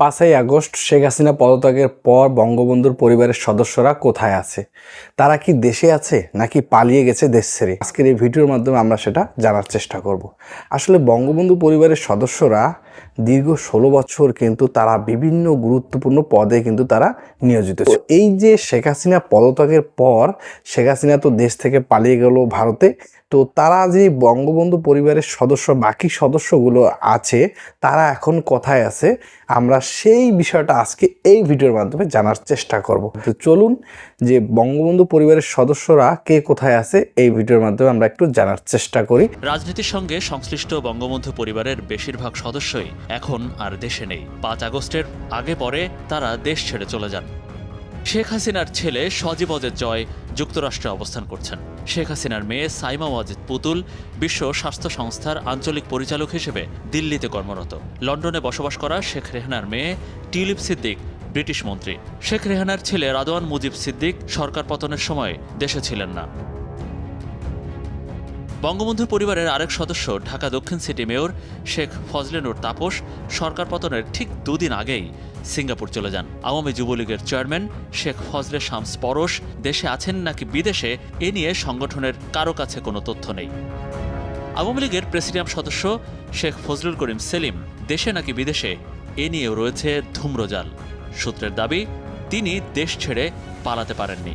5ই August Sheikh Hasina পদত্যাগের পর বঙ্গবন্ধুর পরিবারের সদস্যরা কোথায় আছে? তারা কি দেশে আছে নাকি পালিয়ে গেছে দেশ ছেড়ে? আজকের এই ভিডিওর মাধ্যমে আমরা সেটা জানার চেষ্টা করব। আসলে বঙ্গবন্ধু পরিবারের সদস্যরা দীর্ঘ 16 বছর কিন্তু তারা বিভিন্ন গুরুত্বপূর্ণ পদে কিন্তু তারা নিয়োজিত ছিল। এই যে শেখ হাসিনা পদত্যাগের পর শেখ হাসিনা তো দেশ থেকে পালিয়ে গেল ভারতে, তো তারা যে বঙ্গবন্ধু পরিবারের বাকি সদস্যগুলো আছে তারা এখন কোথায় আছে, আমরা সেই বিষয়টা আজকে এই ভিডিওর মাধ্যমে জানার চেষ্টা করব। তো চলুন যে বঙ্গবন্ধু পরিবারের সদস্যরা কে কোথায় আছে এই ভিডিওর মাধ্যমে আমরা একটু জানার চেষ্টা করি। রাজনীতির সঙ্গে সংশ্লিষ্ট বঙ্গবন্ধু পরিবারের বেশিরভাগ সদস্যই এখন আর দেশে নেই। 5 আগস্টের আগে পরে তারা দেশ ছেড়ে চলে যান। শেখ হাসিনার ছেলে সজীব ওয়াজেদ জয় যুক্তরাষ্ট্রে অবস্থান করছেন। শেখ হাসিনার মেয়ে সাইমা ওয়াজেদ পুতুল বিশ্ব স্বাস্থ্য সংস্থার আঞ্চলিক পরিচালক হিসেবে দিল্লিতে কর্মরত। লন্ডনে বসবাস করা শেখ রেহানার মেয়ে টিউলিপ সিদ্দিক ব্রিটিশ মন্ত্রী। শেখ রেহানার ছেলে রাদওয়ান মুজিব সিদ্দিক সরকার পতনের সময় দেশে ছিলেন না। বঙ্গবন্ধু পরিবারের আরেক সদস্য ঢাকা দক্ষিণ সিটি মেয়র শেখ ফজলে নূর তাপস সরকার পতনের ঠিক 2 দিন আগেই সিঙ্গাপুর চলে যান। আওয়ামী যুবলীগের চেয়ারম্যান শেখ ফজলে শামস পরশ দেশে আছেন নাকি বিদেশে এ নিয়ে সংগঠনের কারো কাছে কোনো তথ্য নেই। আওয়ামী লীগের প্রেসিডিয়াম সদস্য শেখ ফজলুল করিম সেলিম দেশে নাকি বিদেশে এ নিয়েও রয়েছে ধূম্রজাল। সূত্রের দাবি তিনি দেশ ছেড়ে পালাতে পারেননি।